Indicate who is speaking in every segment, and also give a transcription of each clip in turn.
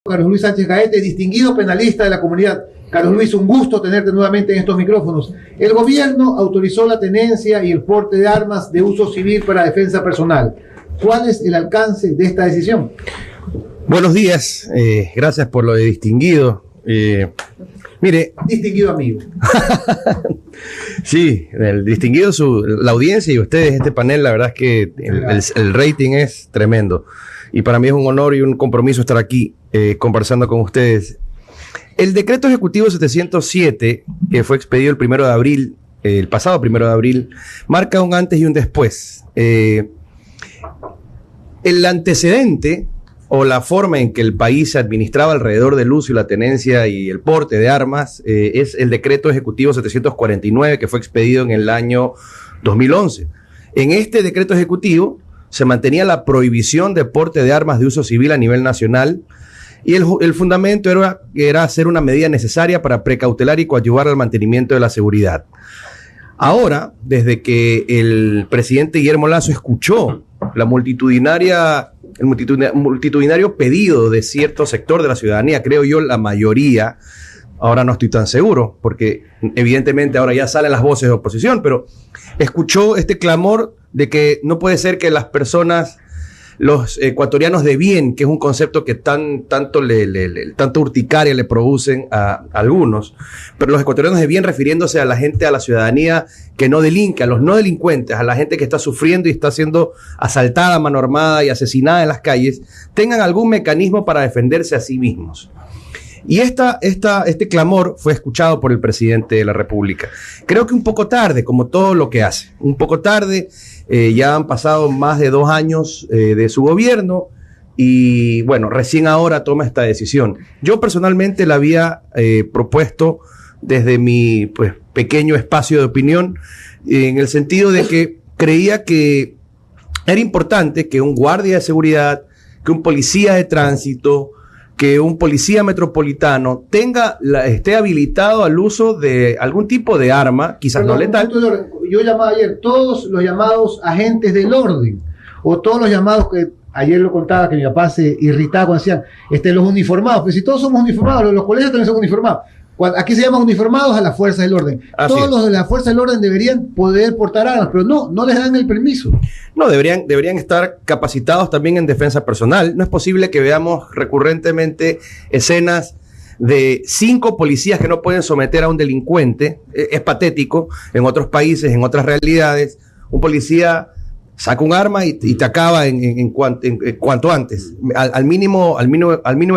Speaker 1: Carlos Luis Sánchez Gaete, distinguido penalista de la comunidad. Carlos Luis, un gusto tenerte nuevamente en estos micrófonos. El gobierno autorizó la tenencia y el porte de armas de uso civil para defensa personal. ¿Cuál es el alcance de esta decisión?
Speaker 2: Buenos días, gracias por lo de distinguido. Mire,
Speaker 1: distinguido amigo.
Speaker 2: Sí, el distinguido, la audiencia y ustedes, este panel, la verdad es que el rating es tremendo. Y para mí es un honor y un compromiso estar aquí conversando con ustedes. El decreto ejecutivo 707, que fue expedido el 1 de abril, el pasado 1 de abril, marca un antes y un después. El antecedente o la forma en que el país se administraba alrededor del uso y la tenencia y el porte de armas es el decreto ejecutivo 749, que fue expedido en el año 2011. En este decreto ejecutivo se mantenía la prohibición de porte de armas de uso civil a nivel nacional y el fundamento era hacer una medida necesaria para precautelar y coadyuvar al mantenimiento de la seguridad. Ahora, desde que el presidente Guillermo Lasso escuchó el multitudinario pedido de cierto sector de la ciudadanía, creo yo la mayoría, ahora no estoy tan seguro, porque evidentemente ahora ya salen las voces de oposición, pero escuchó este clamor de que no puede ser que las personas, los ecuatorianos de bien, que es un concepto que tanto urticaria le producen a algunos, pero los ecuatorianos de bien refiriéndose a la gente, a la ciudadanía que no delinque, a los no delincuentes, a la gente que está sufriendo y está siendo asaltada, mano armada y asesinada en las calles, tengan algún mecanismo para defenderse a sí mismos. Y este clamor fue escuchado por el presidente de la República. Creo que un poco tarde, como todo lo que hace. Un poco tarde, ya han pasado más de 2 años de su gobierno y bueno, recién ahora toma esta decisión. Yo personalmente la había propuesto desde mi pequeño espacio de opinión, en el sentido de que creía que era importante que un guardia de seguridad, que un policía de tránsito, que un policía metropolitano esté habilitado al uso de algún tipo de arma, quizás no letal.
Speaker 1: Yo llamaba ayer todos los llamados agentes del orden, o todos los llamados que ayer lo contaba, que mi papá se irritaba cuando decían los uniformados, pero si todos somos uniformados, los colegios también son uniformados. Aquí se llaman uniformados a las fuerzas del orden. Todos los de la fuerza del orden deberían poder portar armas, pero no les dan el permiso.
Speaker 2: No, deberían estar capacitados también en defensa personal. No es posible que veamos recurrentemente escenas de 5 policías que no pueden someter a un delincuente. Es patético. En otros países, en otras realidades, un policía saca un arma y te acaba en cuanto antes, al mínimo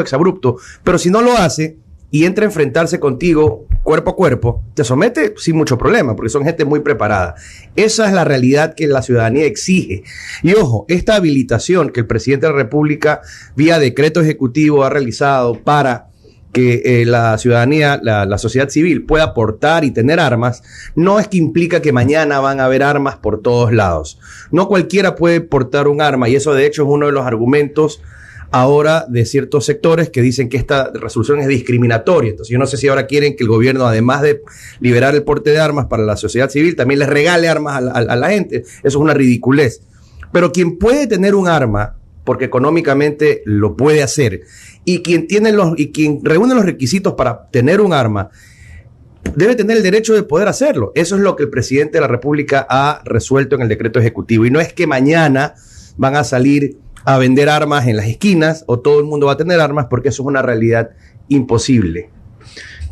Speaker 2: exabrupto. Pero si no lo hace y entra a enfrentarse contigo cuerpo a cuerpo, te somete sin mucho problema, porque son gente muy preparada. Esa es la realidad que la ciudadanía exige. Y ojo, esta habilitación que el presidente de la República, vía decreto ejecutivo, ha realizado para que la ciudadanía, la sociedad civil pueda portar y tener armas, no es que implica que mañana van a haber armas por todos lados. No cualquiera puede portar un arma, y eso de hecho es uno de los argumentos ahora de ciertos sectores que dicen que esta resolución es discriminatoria. Entonces yo no sé si ahora quieren que el gobierno, además de liberar el porte de armas para la sociedad civil, también les regale armas a la gente. Eso es una ridiculez. Pero quien puede tener un arma, porque económicamente lo puede hacer, y quien reúne los requisitos para tener un arma, debe tener el derecho de poder hacerlo. Eso es lo que el presidente de la República ha resuelto en el decreto ejecutivo. Y no es que mañana van a salir a vender armas en las esquinas o todo el mundo va a tener armas, porque eso es una realidad imposible.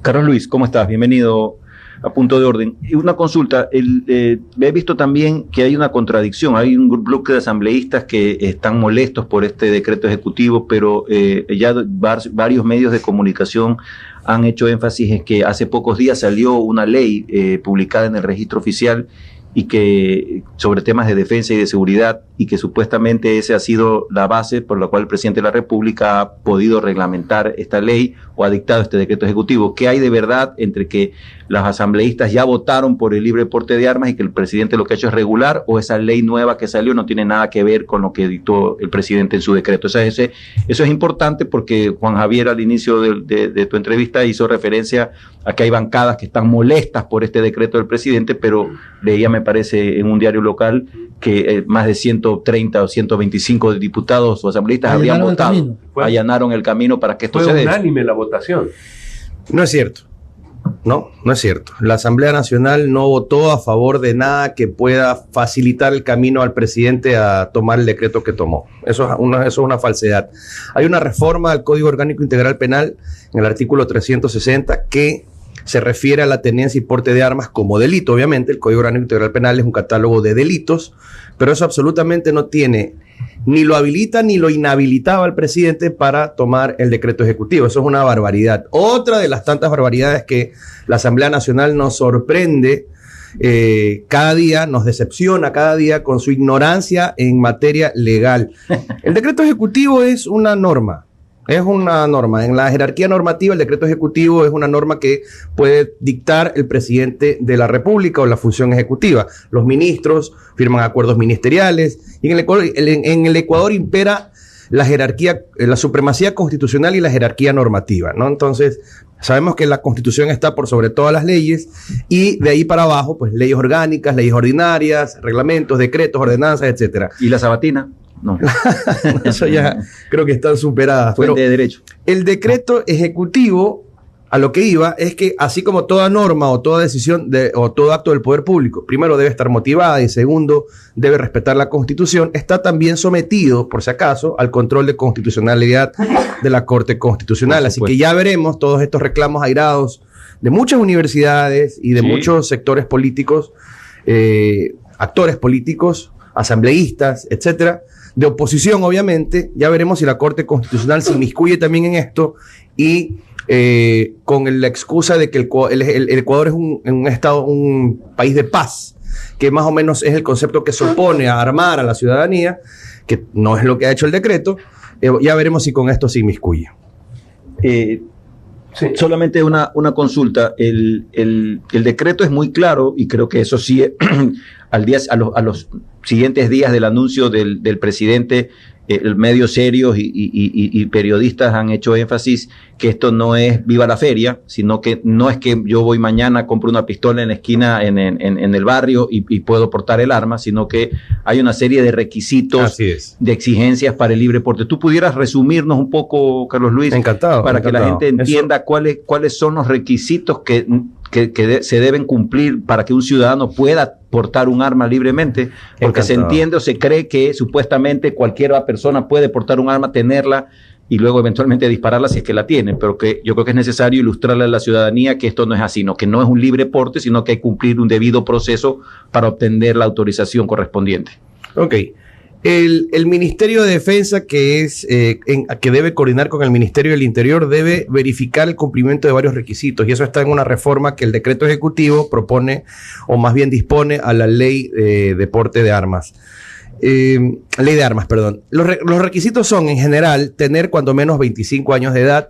Speaker 3: Carlos Luis, ¿cómo estás? Bienvenido a Punto de Orden. Y una consulta, he visto también que hay una contradicción, hay un bloque de asambleístas que están molestos por este decreto ejecutivo, pero ya varios medios de comunicación han hecho énfasis en que hace pocos días salió una ley publicada en el registro oficial y que sobre temas de defensa y de seguridad, y que supuestamente esa ha sido la base por la cual el presidente de la República ha podido reglamentar esta ley o ha dictado este decreto ejecutivo. ¿Qué hay de verdad entre que los asambleístas ya votaron por el libre porte de armas y que el presidente lo que ha hecho es regular, o esa ley nueva que salió no tiene nada que ver con lo que dictó el presidente en su decreto? Eso es importante porque Juan Javier al inicio de tu entrevista hizo referencia a que hay bancadas que están molestas por este decreto del presidente, pero leía, me parece, en un diario local que más de 100 130 o 125 diputados o asambleístas habrían votado, allanaron el camino para que esto se dé.
Speaker 4: Fue unánime la votación.
Speaker 2: No es cierto. No es cierto. La Asamblea Nacional no votó a favor de nada que pueda facilitar el camino al presidente a tomar el decreto que tomó. Eso es una falsedad. Hay una reforma al Código Orgánico Integral Penal en el artículo 360 que se refiere a la tenencia y porte de armas como delito. Obviamente, el Código Orgánico Integral Penal es un catálogo de delitos, pero eso absolutamente no tiene, ni lo habilita ni lo inhabilitaba al presidente para tomar el decreto ejecutivo. Eso es una barbaridad. Otra de las tantas barbaridades que la Asamblea Nacional nos sorprende cada día, nos decepciona cada día con su ignorancia en materia legal. El decreto ejecutivo es una norma. Es una norma. En la jerarquía normativa, el decreto ejecutivo es una norma que puede dictar el presidente de la República o la función ejecutiva. Los ministros firman acuerdos ministeriales y en el Ecuador impera la jerarquía, la supremacía constitucional y la jerarquía normativa, ¿no? Entonces, sabemos que la Constitución está por sobre todas las leyes y de ahí para abajo, pues leyes orgánicas, leyes ordinarias, reglamentos, decretos, ordenanzas, etcétera.
Speaker 3: ¿Y la sabatina? No.
Speaker 2: Eso ya creo que están superadas.
Speaker 3: Fuente de derecho.
Speaker 2: El decreto ejecutivo, a lo que iba, es que así como toda norma o toda decisión o todo acto del poder público, primero debe estar motivada y segundo debe respetar la Constitución, está también sometido, por si acaso, al control de constitucionalidad de la Corte Constitucional. Así que ya veremos todos estos reclamos airados de muchas universidades y de muchos sectores políticos, actores políticos, asambleístas, etcétera, de oposición, obviamente. Ya veremos si la Corte Constitucional se inmiscuye también en esto y con la excusa de que el Ecuador es un país de paz, que más o menos es el concepto que se opone a armar a la ciudadanía, que no es lo que ha hecho el decreto. Ya veremos si con esto se inmiscuye.
Speaker 3: Solamente una consulta. El decreto es muy claro y creo que eso sí, a los siguientes días del anuncio del presidente, medios serios y periodistas han hecho énfasis que esto no es viva la feria, sino que no es que yo voy mañana, compro una pistola en la esquina en el barrio y puedo portar el arma, sino que hay una serie de requisitos, de exigencias para el libre porte. ¿Tú pudieras resumirnos un poco, Carlos Luis?
Speaker 2: Encantado.
Speaker 3: Para que la gente entienda cuáles son los requisitos que se deben cumplir para que un ciudadano pueda portar un arma libremente, porque se entiende o se cree que supuestamente cualquier persona puede portar un arma, tenerla y luego eventualmente dispararla si es que la tiene, pero que yo creo que es necesario ilustrarle a la ciudadanía que esto no es así, que no es un libre porte, sino que hay que cumplir un debido proceso para obtener la autorización correspondiente.
Speaker 2: Ok. El Ministerio de Defensa, que debe coordinar con el Ministerio del Interior, debe verificar el cumplimiento de varios requisitos, y eso está en una reforma que el decreto ejecutivo propone, o más bien dispone a la ley de porte de armas. Ley de armas, perdón. Los requisitos son, en general, tener cuando menos 25 años de edad,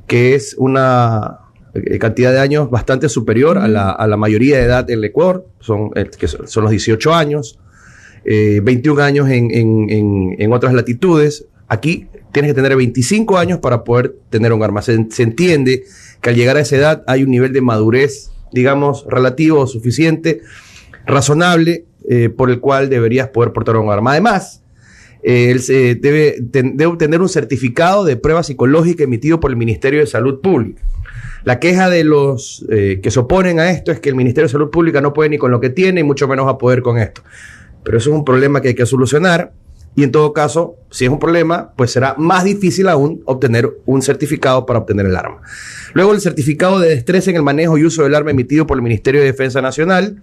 Speaker 2: que es una cantidad de años bastante superior a la mayoría de edad en el Ecuador, son los 18 años. 21 años en otras latitudes. Aquí tienes que tener 25 años para poder tener un arma. Se entiende que al llegar a esa edad hay un nivel de madurez, digamos, relativo o suficiente, razonable, por el cual deberías poder portar un arma. Además, debe obtener un certificado de prueba psicológica emitido por el Ministerio de Salud Pública. La queja de los que se oponen a esto es que el Ministerio de Salud Pública no puede ni con lo que tiene y mucho menos va a poder con esto. Pero eso es un problema que hay que solucionar y en todo caso, si es un problema, pues será más difícil aún obtener un certificado para obtener el arma. Luego, el certificado de destreza en el manejo y uso del arma emitido por el Ministerio de Defensa Nacional.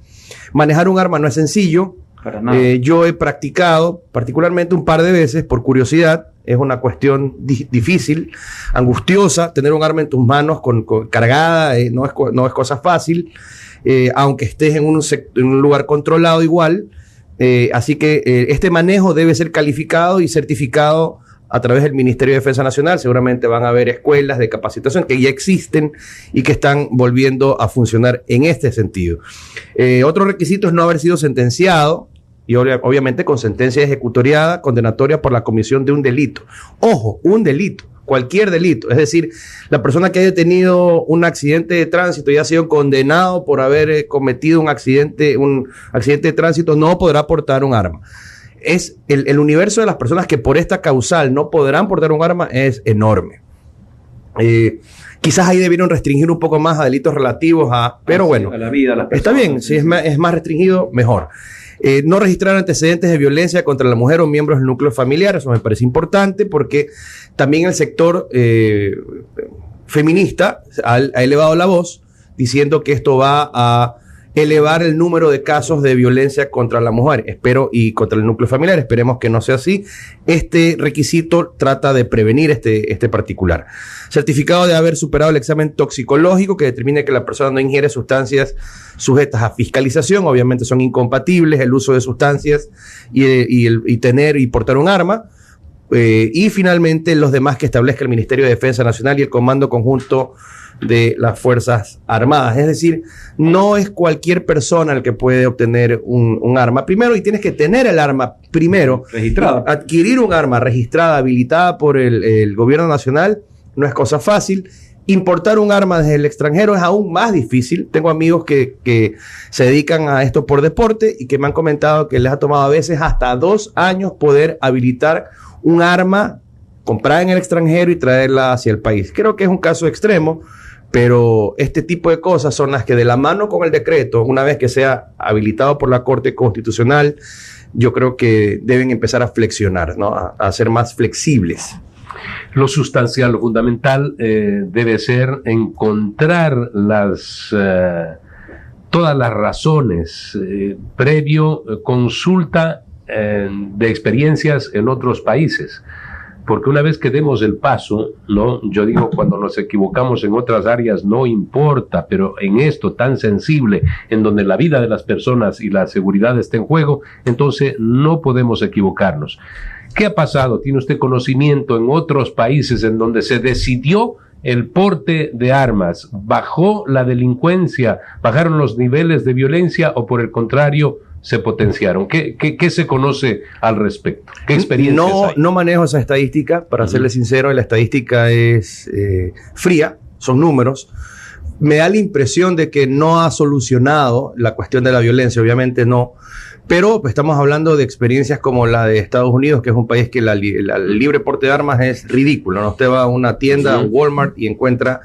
Speaker 2: Manejar un arma no es sencillo.
Speaker 3: Para nada.
Speaker 2: Yo he practicado particularmente un par de veces por curiosidad. Es una cuestión difícil, angustiosa, tener un arma en tus manos cargada, no es cosa fácil, aunque estés en un lugar controlado igual. Así que este manejo debe ser calificado y certificado a través del Ministerio de Defensa Nacional. Seguramente van a haber escuelas de capacitación que ya existen y que están volviendo a funcionar en este sentido. Otro requisito es no haber sido sentenciado y obviamente con sentencia ejecutoriada, condenatoria por la comisión de un delito. Ojo, un delito. Cualquier delito, es decir, la persona que haya tenido un accidente de tránsito y ha sido condenado por haber cometido un accidente de tránsito no podrá portar un arma. es el universo de las personas que por esta causal no podrán portar un arma es enorme. Quizás ahí debieron restringir un poco más a delitos relativos a... Pero bueno,
Speaker 3: a la vida, a las
Speaker 2: está
Speaker 3: personas,
Speaker 2: bien, si es más restringido, mejor. No registrar antecedentes de violencia contra la mujer o miembros del núcleo familiar, eso me parece importante porque también el sector feminista ha elevado la voz diciendo que esto va a elevar el número de casos de violencia contra la mujer, y contra el núcleo familiar. Esperemos que no sea así. Este requisito trata de prevenir este particular. Certificado de haber superado el examen toxicológico que determine que la persona no ingiere sustancias sujetas a fiscalización. Obviamente son incompatibles el uso de sustancias y tener y portar un arma. Y finalmente los demás que establezca el Ministerio de Defensa Nacional y el Comando Conjunto de las Fuerzas Armadas. Es decir, no es cualquier persona el que puede obtener un arma primero, y tienes que tener el arma primero registrada. Adquirir un arma registrada, habilitada por el gobierno nacional, no es cosa fácil. Importar un arma desde el extranjero es aún más difícil. Tengo amigos que se dedican a esto por deporte y que me han comentado que les ha tomado a veces hasta 2 años poder habilitar un arma comprada en el extranjero y traerla hacia el país. Creo que es un caso extremo, pero este tipo de cosas son las que, de la mano con el decreto, una vez que sea habilitado por la Corte Constitucional, yo creo que deben empezar a flexionar, ¿no? A ser más flexibles.
Speaker 4: Lo sustancial, lo fundamental debe ser encontrar todas las razones previo consulta de experiencias en otros países. Porque una vez que demos el paso, ¿no? Yo digo, cuando nos equivocamos en otras áreas no importa, pero en esto tan sensible, en donde la vida de las personas y la seguridad está en juego, entonces no podemos equivocarnos. ¿Qué ha pasado? ¿Tiene usted conocimiento en otros países en donde se decidió el porte de armas? ¿Bajó la delincuencia? ¿Bajaron los niveles de violencia o por el contrario se potenciaron? ¿Qué se conoce al respecto? ¿Qué experiencias hay?
Speaker 2: No manejo esa estadística, para serle sincero. La estadística es fría, son números. Me da la impresión de que no ha solucionado la cuestión de la violencia, obviamente no, pero estamos hablando de experiencias como la de Estados Unidos, que es un país que el libre porte de armas es ridículo, ¿no? Usted va a una tienda, a Walmart, y encuentra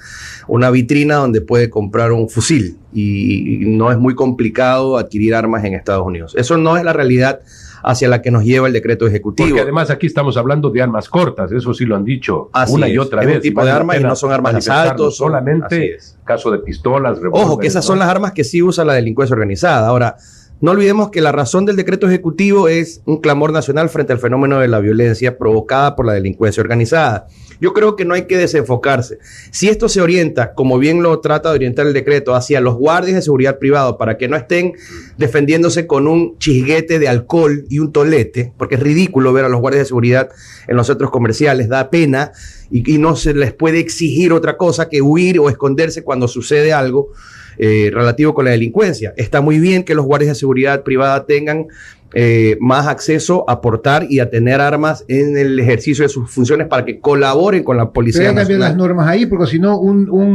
Speaker 2: una vitrina donde puede comprar un fusil, y no es muy complicado adquirir armas en Estados Unidos. Eso no es la realidad hacia la que nos lleva el decreto ejecutivo.
Speaker 4: Porque además aquí estamos hablando de armas cortas, eso sí lo han dicho
Speaker 2: una y otra vez. Es un tipo de armas y no son armas de asalto.
Speaker 4: Solamente caso de pistolas, revólveres.
Speaker 2: Ojo, que esas son las armas que sí usa la delincuencia organizada. Ahora, no olvidemos que la razón del decreto ejecutivo es un clamor nacional frente al fenómeno de la violencia provocada por la delincuencia organizada. Yo creo que no hay que desenfocarse. Si esto se orienta, como bien lo trata de orientar el decreto, hacia los guardias de seguridad privado, para que no estén defendiéndose con un chisguete de alcohol y un tolete, porque es ridículo ver a los guardias de seguridad en los centros comerciales, da pena, y no se les puede exigir otra cosa que huir o esconderse cuando sucede algo relativo con la delincuencia. Está muy bien que los guardias de seguridad privada tengan más acceso a portar y a tener armas en el ejercicio de sus funciones para que colaboren con la Policía Nacional.
Speaker 1: Cambiar las normas ahí, porque si no,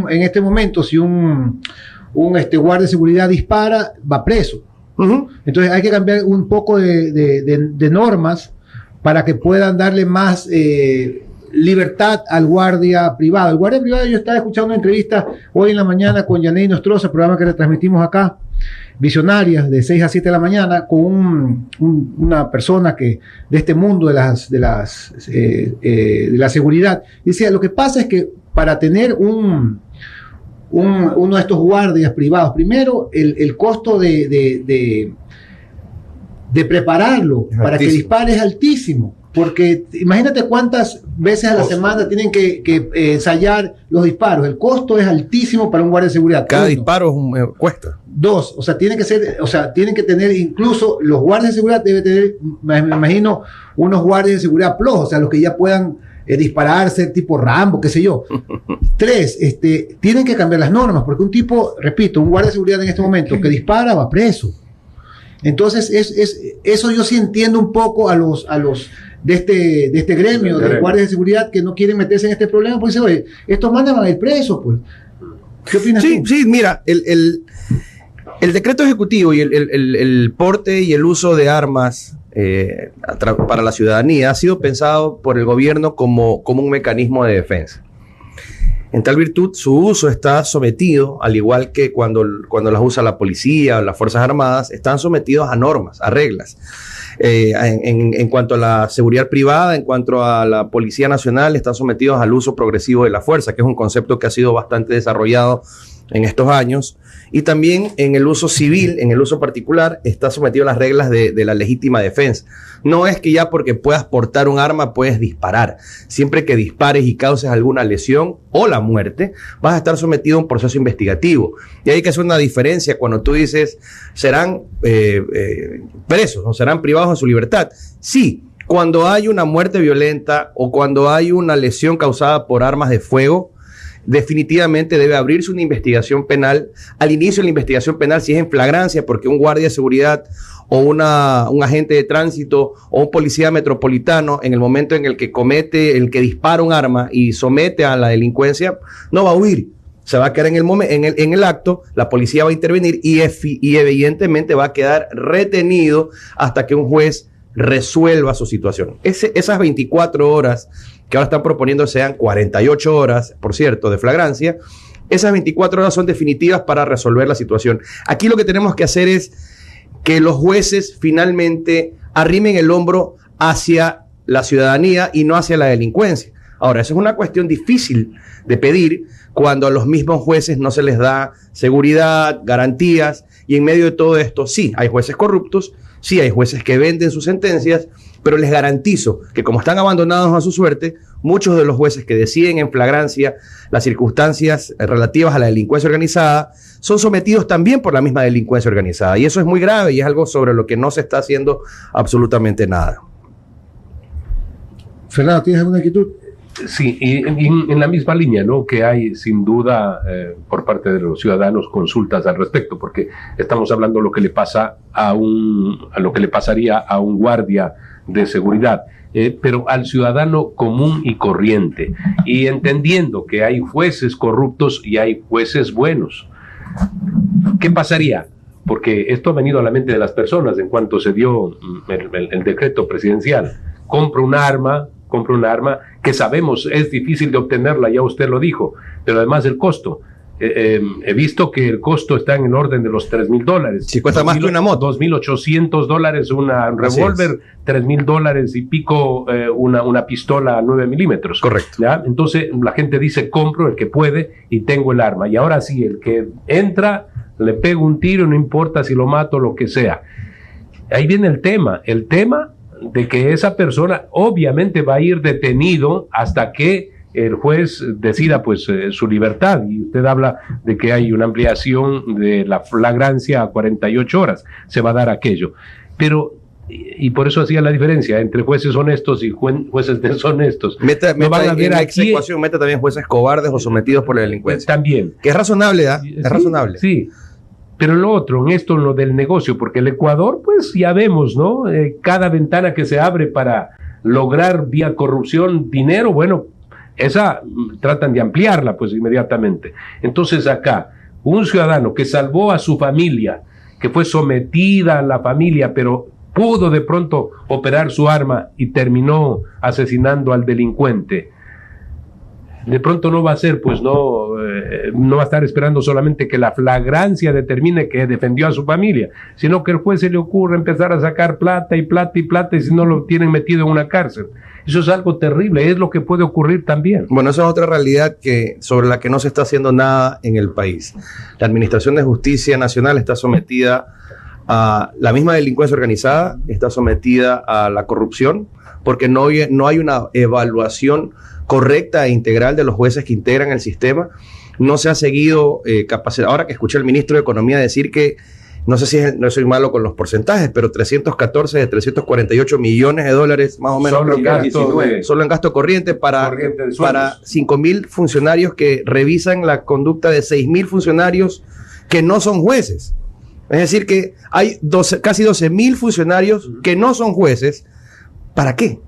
Speaker 1: en este momento, si un guardia de seguridad dispara, va preso. Entonces hay que cambiar un poco de normas para que puedan darle más libertad al guardia privado. El guardia privado, yo estaba escuchando una entrevista hoy en la mañana con Yaney Nostroza, programa que retransmitimos acá, Visionarias, de 6 a 7 de la mañana, con una persona que de este mundo de la seguridad. Decía, lo que pasa es que para tener uno de estos guardias privados, primero el costo de prepararlo para que dispare es altísimo. Porque imagínate cuántas veces a la semana tienen que ensayar los disparos. El costo es altísimo para un guardia de seguridad.
Speaker 2: Cada disparo cuesta.
Speaker 1: 2, tienen que tener, incluso los guardias de seguridad deben tener, me imagino, unos guardias de seguridad plus, o sea, los que ya puedan dispararse tipo Rambo, qué sé yo. 3, tienen que cambiar las normas, porque un tipo, repito, un guardia de seguridad en este momento que dispara va preso. Entonces, eso yo sí entiendo un poco a los de este gremio de guardias de seguridad que no quieren meterse en este problema, pues dice, oye, estos mandan a ir presos, pues. ¿Qué opinas tú?
Speaker 2: Sí, mira, el decreto ejecutivo y el porte y el uso de armas para la ciudadanía ha sido pensado por el gobierno como un mecanismo de defensa. En tal virtud, su uso está sometido, al igual que cuando las usa la policía o las Fuerzas Armadas, están sometidos a normas, a reglas. En cuanto a la seguridad privada, en cuanto a la Policía Nacional, están sometidos al uso progresivo de la fuerza, que es un concepto que ha sido bastante desarrollado en estos años. Y también en el uso civil, en el uso particular, está sometido a las reglas de la legítima defensa. No es que ya porque puedas portar un arma puedes disparar. Siempre que dispares y causes alguna lesión o la muerte, vas a estar sometido a un proceso investigativo. Y hay que hacer una diferencia cuando tú dices, serán presos o serán privados de su libertad. Sí, cuando hay una muerte violenta o cuando hay una lesión causada por armas de fuego, definitivamente debe abrirse una investigación penal. Al inicio de la investigación penal, si es en flagrancia, porque un guardia de seguridad o un agente de tránsito o un policía metropolitano, en el momento en el que dispara un arma y somete a la delincuencia, no va a huir. Se va a quedar en el acto, la policía va a intervenir y evidentemente va a quedar retenido hasta que un juez resuelva su situación. Esas 24 horas que ahora están proponiendo sean 48 horas, por cierto, de flagrancia, esas 24 horas son definitivas para resolver la situación. Aquí lo que tenemos que hacer es que los jueces finalmente arrimen el hombro hacia la ciudadanía y no hacia la delincuencia. Ahora, eso es una cuestión difícil de pedir cuando a los mismos jueces no se les da seguridad, garantías, y en medio de todo esto, sí, hay jueces corruptos, sí, hay jueces que venden sus sentencias, pero les garantizo que como están abandonados a su suerte, muchos de los jueces que deciden en flagrancia las circunstancias relativas a la delincuencia organizada son sometidos también por la misma delincuencia organizada. Y eso es muy grave y es algo sobre lo que no se está haciendo absolutamente nada.
Speaker 1: Fernando, ¿tienes alguna inquietud?
Speaker 4: Sí, y en la misma línea, ¿no? Que hay sin duda por parte de los ciudadanos consultas al respecto, porque estamos hablando de lo que le pasa a lo que le pasaría a un guardia de seguridad, pero al ciudadano común y corriente, y entendiendo que hay jueces corruptos y hay jueces buenos. ¿Qué pasaría? Porque esto ha venido a la mente de las personas en cuanto se dio el decreto presidencial. Compra un arma que sabemos es difícil de obtenerla, ya usted lo dijo, pero además el costo. He visto que el costo está en el orden de los $3,000.
Speaker 2: Si cuesta más que una moto.
Speaker 4: $2,800 un revólver, $3,000 y pico una pistola 9 milímetros.
Speaker 2: Correcto.
Speaker 4: ¿Ya? Entonces la gente dice, compro el que puede y tengo el arma. Y ahora sí, el que entra, le pego un tiro, no importa si lo mato o lo que sea. Ahí viene el tema de que esa persona obviamente va a ir detenido hasta que el juez decida pues su libertad, y usted habla de que hay una ampliación de la flagrancia a 48 horas, se va a dar aquello, pero y por eso hacía la diferencia entre jueces honestos y jueces deshonestos.
Speaker 2: Meta ecuación, meta también jueces cobardes o sometidos por la delincuencia.
Speaker 4: También.
Speaker 2: Que es razonable, ¿eh?
Speaker 4: Sí,
Speaker 2: Es razonable.
Speaker 4: Sí. Pero lo otro, en esto, lo del negocio, porque el Ecuador, pues ya vemos, ¿no? Cada ventana que se abre para lograr vía corrupción dinero, bueno, esa tratan de ampliarla, pues inmediatamente. Entonces acá, un ciudadano que salvó a su familia, que fue sometida a la familia, pero pudo de pronto operar su arma y terminó asesinando al delincuente. De pronto no va a ser, pues no va a estar esperando solamente que la flagrancia determine que defendió a su familia, sino que el juez se le ocurre empezar a sacar plata y plata y plata, y si no lo tienen metido en una cárcel. Eso es algo terrible, es lo que puede ocurrir también.
Speaker 2: Bueno, esa es otra realidad sobre la que no se está haciendo nada en el país. La Administración de Justicia Nacional está sometida a la misma delincuencia organizada, está sometida a la corrupción, porque no hay una evaluación correcta e integral de los jueces que integran el sistema. No se ha seguido capacidad. Ahora que escuché al ministro de Economía decir que, no sé si no soy malo con los porcentajes, pero 314 de 348 millones de dólares más o menos, solo en gasto corriente para 5,000 funcionarios que revisan la conducta de 6,000 funcionarios que no son jueces. Es decir, que hay casi 12,000 funcionarios que no son jueces. ¿Para qué?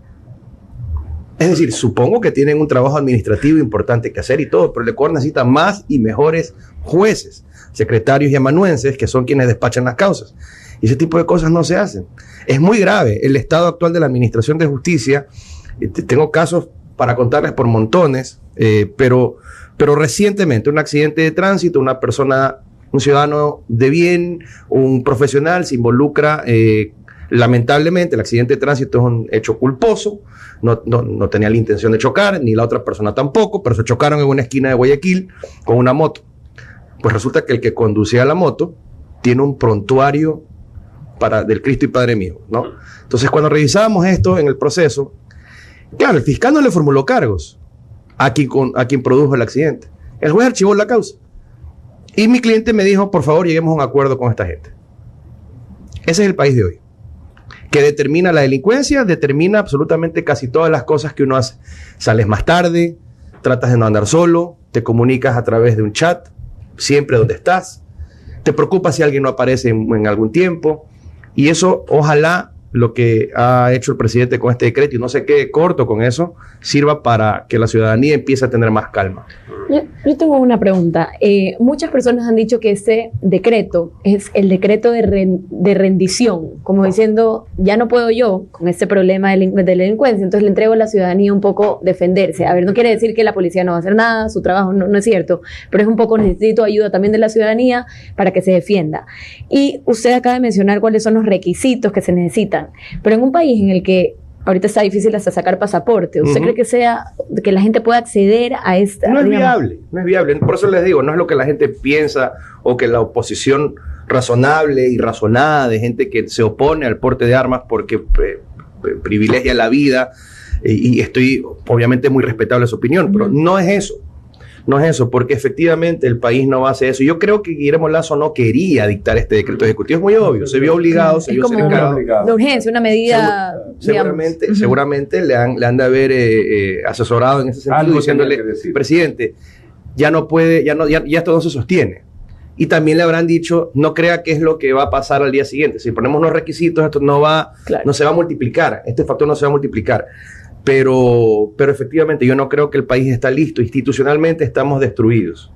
Speaker 2: Es decir, supongo que tienen un trabajo administrativo importante que hacer y todo, pero el Ecuador necesita más y mejores jueces, secretarios y amanuenses, que son quienes despachan las causas. Y ese tipo de cosas no se hacen. Es muy grave el estado actual de la administración de justicia. Tengo casos para contarles por montones, pero recientemente un accidente de tránsito, una persona, un ciudadano de bien, un profesional se involucra, lamentablemente el accidente de tránsito es un hecho culposo, no tenía la intención de chocar, ni la otra persona tampoco, pero se chocaron en una esquina de Guayaquil con una moto. Pues resulta que el que conducía la moto tiene un prontuario del Cristo y Padre mío, ¿no? Entonces, cuando revisábamos esto en el proceso, claro, el fiscal no le formuló cargos a quien produjo el accidente. El juez archivó la causa. Y mi cliente me dijo, por favor, lleguemos a un acuerdo con esta gente. Ese es el país de hoy, que determina la delincuencia, determina absolutamente casi todas las cosas que uno hace. Sales más tarde, tratas de no andar solo, te comunicas a través de un chat, siempre donde estás, te preocupas si alguien no aparece en algún tiempo, y eso, ojalá, lo que ha hecho el presidente con este decreto, y no se quede corto con eso, sirva para que la ciudadanía empiece a tener más calma.
Speaker 5: Yo tengo una pregunta. Muchas personas han dicho que este decreto es el decreto de rendición, como diciendo, ya no puedo yo con este problema de delincuencia, entonces le entrego a la ciudadanía un poco defenderse. A ver, no quiere decir que la policía no va a hacer nada, su trabajo no es cierto, pero es un poco necesito ayuda también de la ciudadanía para que se defienda. Y usted acaba de mencionar cuáles son los requisitos que se necesitan, pero en un país en el que ahorita está difícil hasta sacar pasaporte, ¿usted cree que la gente pueda acceder a esta?
Speaker 2: No es viable, no es viable. Por eso les digo, no es lo que la gente piensa o que la oposición razonable y razonada de gente que se opone al porte de armas porque privilegia la vida, y estoy obviamente muy respetable su opinión, pero no es eso. No es eso, porque efectivamente el país no va a hacer eso. Yo creo que Guillermo Lasso no quería dictar este decreto ejecutivo, es muy obvio, se vio obligado, se vio cercano.
Speaker 5: De urgencia, una medida,
Speaker 2: seguramente le han de haber asesorado en ese sentido, diciéndole, presidente, ya no puede, ya esto no se sostiene. Y también le habrán dicho, no crea que es lo que va a pasar al día siguiente. Si ponemos los requisitos, esto no se va a multiplicar, este factor no se va a multiplicar. Pero efectivamente yo no creo que el país está listo. Institucionalmente estamos destruidos.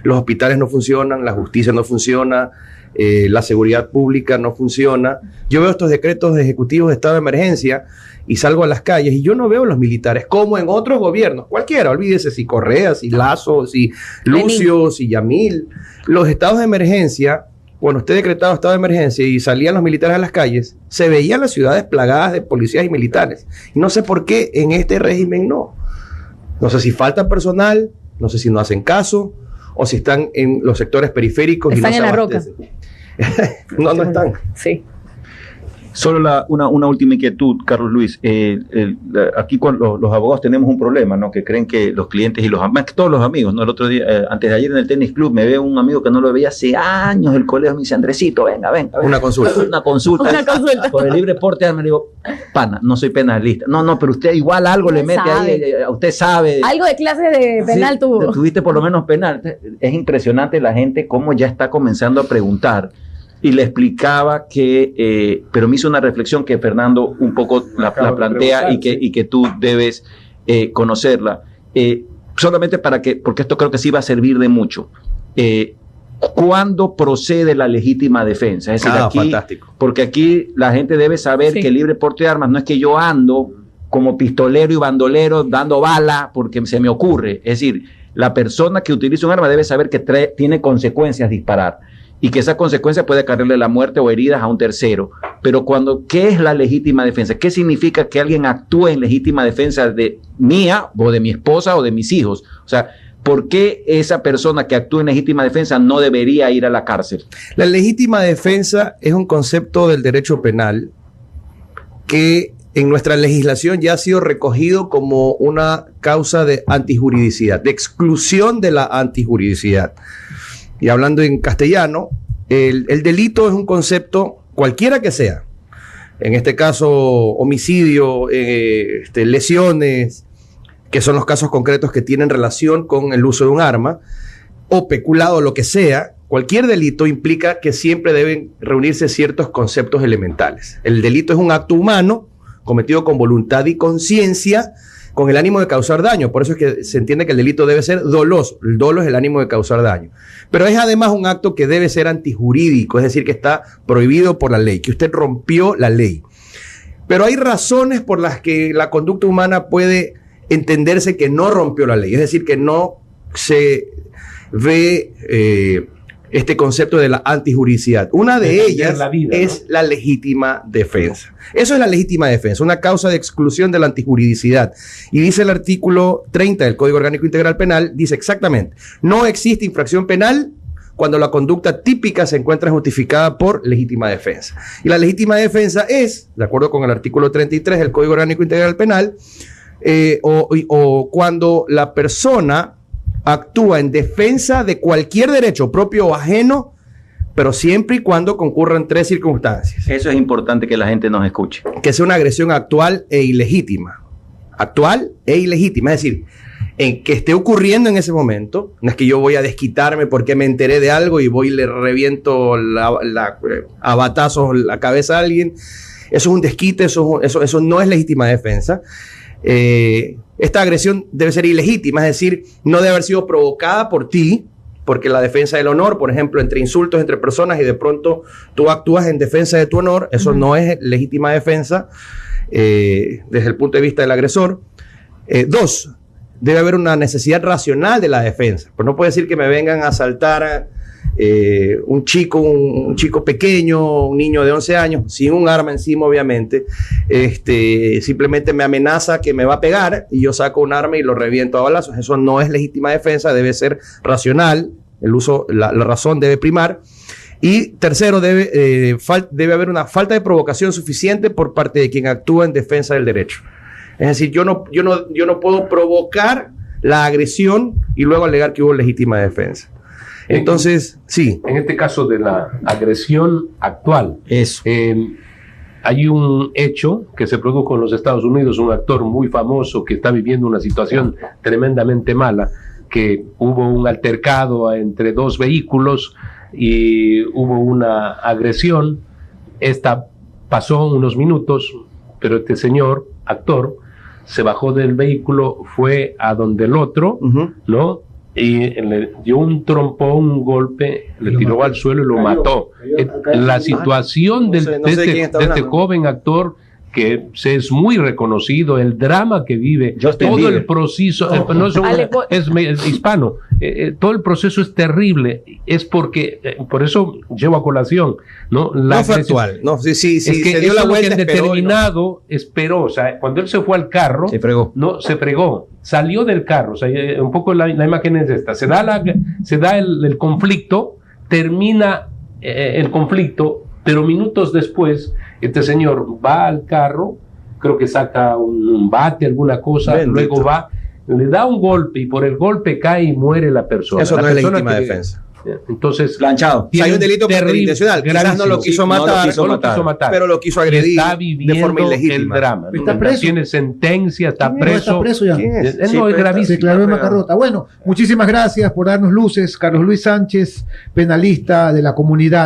Speaker 2: Los hospitales no funcionan, la justicia no funciona, la seguridad pública no funciona. Yo veo estos decretos ejecutivos de estado de emergencia y salgo a las calles y yo no veo a los militares como en otros gobiernos, cualquiera, olvídese si Correa, si Lasso, si Lucio, si Yamil. Los estados de emergencia, cuando usted decretaba estado de emergencia y salían los militares a las calles, se veían las ciudades plagadas de policías y militares. Y no sé por qué en este régimen no. No sé si falta personal, no sé si no hacen caso, o si están en los sectores periféricos
Speaker 5: están
Speaker 2: y no se abastecen. No están.
Speaker 5: Sí.
Speaker 3: Solo una última inquietud, Carlos Luis. Aquí cuando los abogados tenemos un problema, ¿no? Que creen que los clientes y más que todos los amigos, ¿no? El otro día, antes de ayer en el tenis club, me ve un amigo que no lo veía hace años del colegio, me dice, Andresito, venga.
Speaker 2: Una consulta.
Speaker 3: Una consulta. Por el libre porte, me digo, pana, no soy penalista. No, pero usted igual algo le mete ahí, usted sabe.
Speaker 5: Algo de clase de penal tuvo.
Speaker 3: Tuviste por lo menos penal. Es impresionante la gente cómo ya está comenzando a preguntar. Y le explicaba que, pero me hizo una reflexión que Fernando un poco la plantea y que tú debes conocerla. Solamente porque esto creo que sí va a servir de mucho. ¿Cuándo procede la legítima defensa? Es decir, aquí, fantástico. Porque aquí la gente debe saber que el libre porte de armas no es que yo ando como pistolero y bandolero dando bala porque se me ocurre. Es decir, la persona que utiliza un arma debe saber que tiene consecuencias disparar. Y que esa consecuencia puede acarrearle la muerte o heridas a un tercero. Pero ¿qué es la legítima defensa? ¿Qué significa que alguien actúe en legítima defensa de mía o de mi esposa o de mis hijos? O sea, ¿por qué esa persona que actúa en legítima defensa no debería ir a la cárcel?
Speaker 2: La legítima defensa es un concepto del derecho penal que en nuestra legislación ya ha sido recogido como una causa de antijuridicidad, de exclusión de la antijuridicidad. Y hablando en castellano, el delito es un concepto cualquiera que sea. En este caso, homicidio, lesiones, que son los casos concretos que tienen relación con el uso de un arma, o peculado, lo que sea. Cualquier delito implica que siempre deben reunirse ciertos conceptos elementales. El delito es un acto humano cometido con voluntad y conciencia con el ánimo de causar daño. Por eso es que se entiende que el delito debe ser doloso. El dolo es el ánimo de causar daño. Pero es además un acto que debe ser antijurídico, es decir, que está prohibido por la ley, que usted rompió la ley. Pero hay razones por las que la conducta humana puede entenderse que no rompió la ley, es decir, que no se ve este concepto de la antijuridicidad. Una de ellas es la legítima defensa. Eso es la legítima defensa, una causa de exclusión de la antijuridicidad. Y dice el artículo 30 del Código Orgánico Integral Penal, dice exactamente, no existe infracción penal cuando la conducta típica se encuentra justificada por legítima defensa. Y la legítima defensa es, de acuerdo con el artículo 33 del Código Orgánico Integral Penal, o cuando la persona actúa en defensa de cualquier derecho propio o ajeno, pero siempre y cuando concurran 3 circunstancias.
Speaker 3: Eso es importante que la gente nos escuche.
Speaker 2: Que sea una agresión actual e ilegítima. Actual e ilegítima, es decir, en que esté ocurriendo en ese momento. No es que yo voy a desquitarme porque me enteré de algo y voy y le reviento a batazos la cabeza a alguien. Eso es un desquite, eso no es legítima defensa. Esta agresión debe ser ilegítima, es decir, no debe haber sido provocada por ti, porque la defensa del honor, por ejemplo, entre insultos entre personas y de pronto tú actúas en defensa de tu honor, eso no es legítima defensa desde el punto de vista del agresor. 2, debe haber una necesidad racional de la defensa, pues no puede decir que me vengan a asaltar un chico pequeño, un niño de 11 años, sin un arma encima, obviamente, simplemente me amenaza que me va a pegar y yo saco un arma y lo reviento a balazos. Eso no es legítima defensa, debe ser racional, la razón debe primar. Y tercero, debe haber una falta de provocación suficiente por parte de quien actúa en defensa del derecho. Es decir, yo no puedo provocar la agresión y luego alegar que hubo legítima defensa. Entonces, sí.
Speaker 4: En este caso de la agresión actual, hay un hecho que se produjo en los Estados Unidos, un actor muy famoso que está viviendo una situación tremendamente mala, que hubo un altercado entre 2 vehículos y hubo una agresión. Esta pasó unos minutos, pero este señor, actor, se bajó del vehículo, fue a donde el otro, ¿no? Y le dio un trompón, un golpe, le tiró al suelo y lo mató. La situación de este joven actor, que es muy reconocido, el drama que vive, todo el proceso, es hispano, todo el proceso es terrible, es porque, por eso llevo a colación, ¿no?
Speaker 2: No fue actual, no, sí,
Speaker 4: es que se dio la vuelta, determinado, esperó, o sea, cuando él se fue al carro, se fregó, salió del carro, o sea, un poco la imagen es esta, se da el conflicto, termina el conflicto, pero minutos después, este señor va al carro, creo que saca un bate, alguna cosa, luego va, le da un golpe y por el golpe cae y muere la persona.
Speaker 2: Eso no es legítima defensa.
Speaker 4: Entonces,
Speaker 2: planchado. Hay un delito interintencional. Quizás no lo quiso matar, pero lo quiso agredir de forma ilegítima.
Speaker 4: El drama.
Speaker 1: Está preso.
Speaker 4: Tiene sentencia, está preso.
Speaker 1: Está preso ya.
Speaker 4: Es gravísimo.
Speaker 1: Se declaró en bancarrota. Bueno, muchísimas gracias por darnos luces. Carlos Luis Sánchez, penalista de la comunidad.